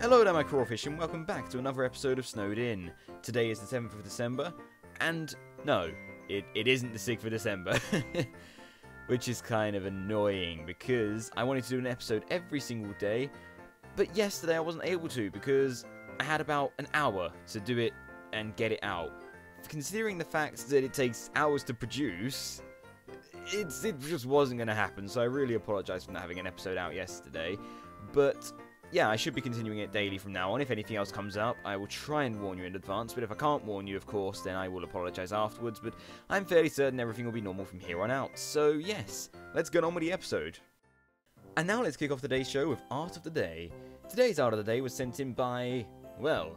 Hello there my crawfish and welcome back to another episode of Snowed In. Today is the 7th of December, and no, it isn't the 6th of December, which is kind of annoying because I wanted to do an episode every single day, but yesterday I wasn't able to because I had about an hour to do it and get it out. Considering the fact that it takes hours to produce, it just wasn't going to happen, so I really apologise for not having an episode out yesterday, but yeah, I should be continuing it daily from now on. If anything else comes up, I will try and warn you in advance, but if I can't warn you, of course, then I will apologise afterwards, but I'm fairly certain everything will be normal from here on out. So yes, let's get on with the episode. And now let's kick off today's show with Art of the Day. Today's Art of the Day was sent in by, well,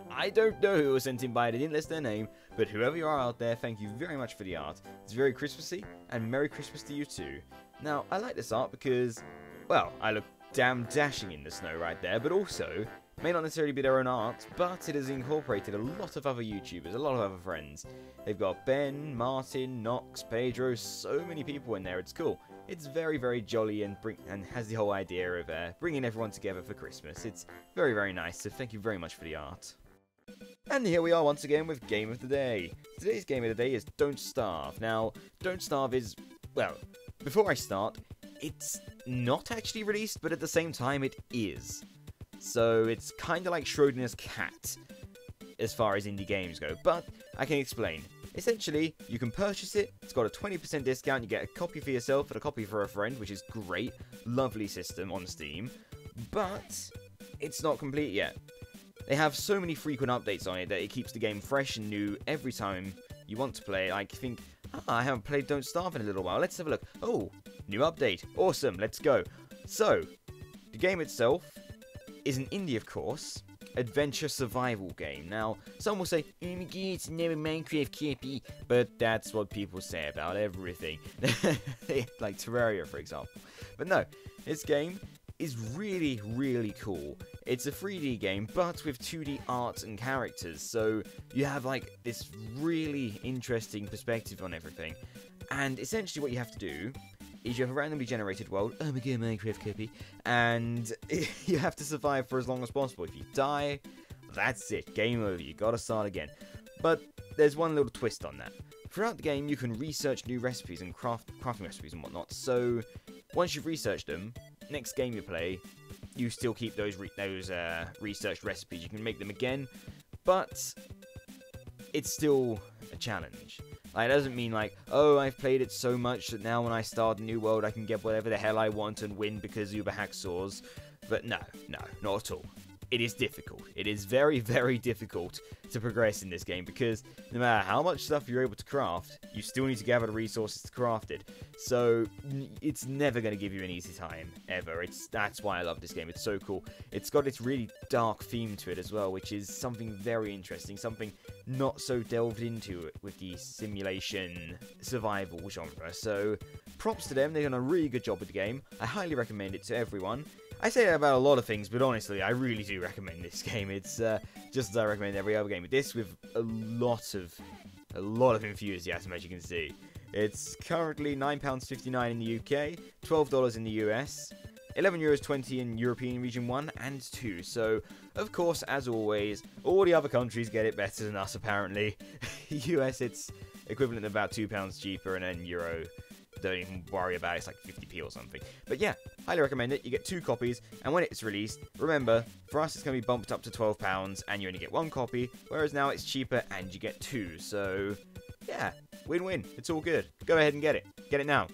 I don't know who was sent in by, they didn't list their name, but whoever you are out there, thank you very much for the art. It's very Christmassy, and Merry Christmas to you too. Now, I like this art because, well, I look damn dashing in the snow right there, but also, may not necessarily be their own art, but it has incorporated a lot of other YouTubers, a lot of other friends. They've got Ben, Martin, Nox, Pedro, so many people in there, it's cool. It's very, very jolly and has the whole idea of bringing everyone together for Christmas. It's very, very nice, so thank you very much for the art. And here we are once again with Game of the Day. Today's Game of the Day is Don't Starve. Now, Don't Starve is, well, before I start, it's not actually released, but at the same time it is. So it's kind of like Schrodinger's cat, as far as indie games go, but I can explain. Essentially, you can purchase it, it's got a 20% discount, you get a copy for yourself and a copy for a friend, which is great, lovely system on Steam, but it's not complete yet. They have so many frequent updates on it that it keeps the game fresh and new every time you want to play it. Like, you think, I haven't played Don't Starve in a little while, let's have a look. Oh, new update, awesome, let's go. So, the game itself is an indie, of course, adventure survival game. Now, some will say, oh my god, it's never Minecraft copy, but that's what people say about everything. Like Terraria, for example. But no, this game is really, really cool. It's a 3D game, but with 2D art and characters, so you have like this really interesting perspective on everything. And essentially what you have to do is you have a randomly generated world, oh my god, Minecraft copy, and you have to survive for as long as possible. If you die, that's it, game over, you gotta start again. But there's one little twist on that. Throughout the game, you can research new recipes and crafting recipes and whatnot, so once you've researched them, next game you play, you still keep those researched recipes. You can make them again, but it's still a challenge. Like, it doesn't mean like, oh, I've played it so much that now when I start a new world I can get whatever the hell I want and win because Uber hacksaws. But no, not at all. It is difficult. It is very, very difficult to progress in this game because no matter how much stuff you're able to craft, you still need to gather the resources to craft it. So it's never going to give you an easy time, ever. That's why I love this game. It's so cool. It's got this really dark theme to it as well, which is something very interesting, something not so delved into with the simulation survival genre. So props to them. They've done a really good job with the game. I highly recommend it to everyone. I say that about a lot of things, but honestly, I really do recommend this game. It's just as I recommend every other game, but this with a lot of enthusiasm, as you can see. It's currently £9.59 in the UK, $12 in the US, €11.20 in European Region 1 and 2. So, of course, as always, all the other countries get it better than us, apparently. US, it's equivalent of about £2 cheaper, and then Euro, don't even worry about it, it's like 50p or something. But yeah, highly recommend it. You get 2 copies, and when it's released, remember, for us it's going to be bumped up to £12, and you only get 1 copy, whereas now it's cheaper, and you get 2. So, yeah, win-win. It's all good. Go ahead and get it. Get it now.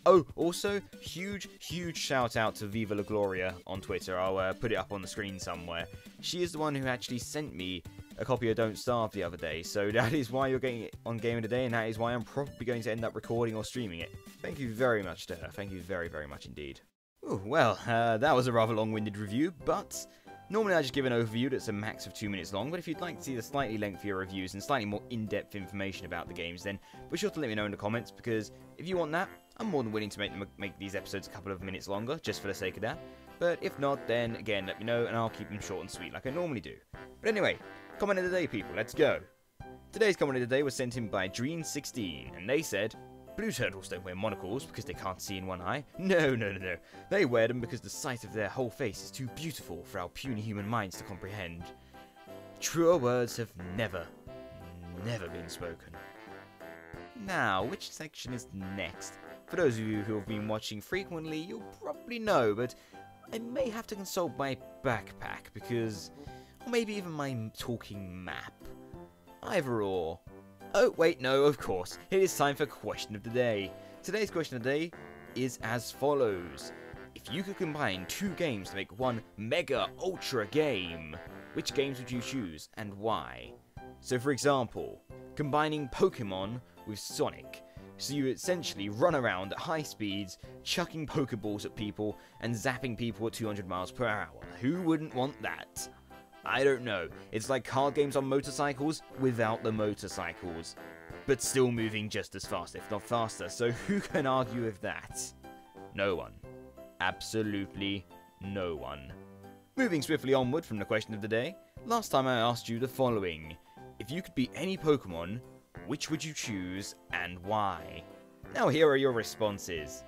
Oh, also, huge shout out to Viva La Gloria on Twitter. I'll put it up on the screen somewhere. She is the one who actually sent me a copy of Don't Starve the other day, so that is why you're getting it on Game of the Day, and that is why I'm probably going to end up recording or streaming it. Thank you very much to her. Thank you very, very much indeed. Ooh, well, that was a rather long-winded review, but normally I just give an overview that's a max of 2 minutes long, but if you'd like to see the slightly lengthier reviews and slightly more in-depth information about the games, then be sure to let me know in the comments, because if you want that, I'm more than willing to make these episodes a couple of minutes longer, just for the sake of that. But if not, then again, let me know, and I'll keep them short and sweet like I normally do. But anyway, comment of the day, people, let's go. Today's comment of the day was sent in by Dream16, and they said, Blue turtles don't wear monocles because they can't see in one eye. No. They wear them because the sight of their whole face is too beautiful for our puny human minds to comprehend. Truer words have never been spoken. Now, which section is next? For those of you who have been watching frequently, you'll probably know, but I may have to consult my backpack because... or maybe even my talking map. Either or. Oh, wait, no, of course. It is time for Question of the Day. Today's Question of the Day is as follows. If you could combine 2 games to make one mega ultra game, which games would you choose and why? So for example, combining Pokemon with Sonic. So you essentially run around at high speeds, chucking Pokeballs at people and zapping people at 200 miles per hour. Who wouldn't want that? I don't know. It's like card games on motorcycles without the motorcycles, but still moving just as fast, if not faster. So who can argue with that? No one. Absolutely no one. Moving swiftly onward from the question of the day, last time I asked you the following. If you could be any Pokemon, which would you choose and why? Now here are your responses.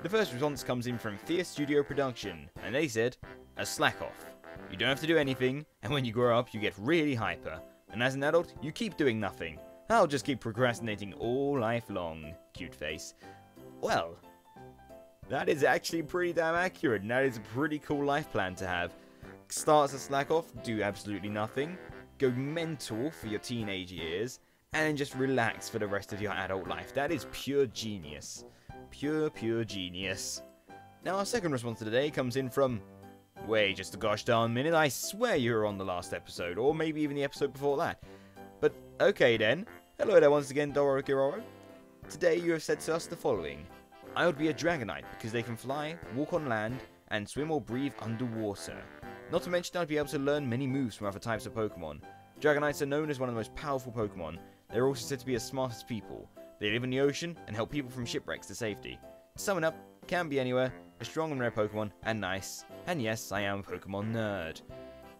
The first response comes in from Fierce Studio Production, and they said, a slack off. You don't have to do anything, and when you grow up you get really hyper, and as an adult you keep doing nothing. I'll just keep procrastinating all life long. Cute face. Well, that is actually pretty damn accurate, and that is a pretty cool life plan to have. Start as a slack off, do absolutely nothing, go mental for your teenage years, and then just relax for the rest of your adult life. That is pure genius. Pure genius. Now our second response of the day comes in from... wait just a gosh darn minute, I swear you were on the last episode, or maybe even the episode before that. But okay then. Hello there once again, Doro Kiroro. Today you have said to us the following. I would be a Dragonite because they can fly, walk on land, and swim or breathe underwater. Not to mention I'd be able to learn many moves from other types of Pokemon. Dragonites are known as one of the most powerful Pokemon. They're also said to be as smart as people. They live in the ocean and help people from shipwrecks to safety. To sum it up, can be anywhere, a strong and rare Pokemon, and nice. And yes, I am a Pokemon nerd.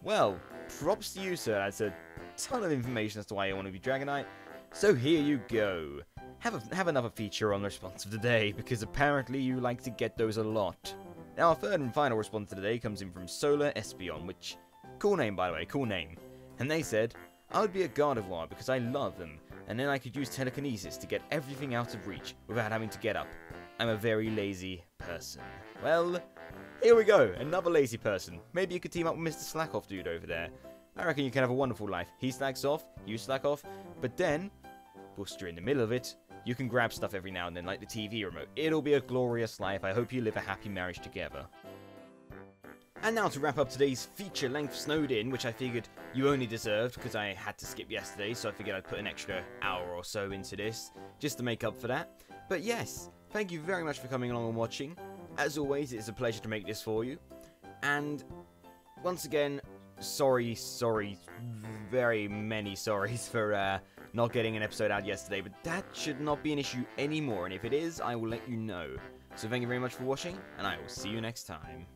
Well, props to you, sir. That's a ton of information as to why you want to be Dragonite. So here you go. Have another feature on the response of the day, because apparently you like to get those a lot. Now, our third and final response of the day comes in from Solar Espeon, which... cool name, by the way, cool name. And they said, I would be a Gardevoir because I love them, and then I could use telekinesis to get everything out of reach without having to get up. I'm a very lazy person. Well, here we go, another lazy person. Maybe you could team up with Mr. Slackoff dude over there. I reckon you can have a wonderful life. He slacks off, you slack off, but then, whilst you're in the middle of it, you can grab stuff every now and then like the TV remote. It'll be a glorious life. I hope you live a happy marriage together. And now to wrap up today's feature-length Snowed In, which I figured you only deserved because I had to skip yesterday, so I figured I'd put an extra hour or so into this, just to make up for that. But yes, thank you very much for coming along and watching. As always, it's a pleasure to make this for you. And once again, sorry, very many sorries for not getting an episode out yesterday, but that should not be an issue anymore, and if it is, I will let you know. So thank you very much for watching, and I will see you next time.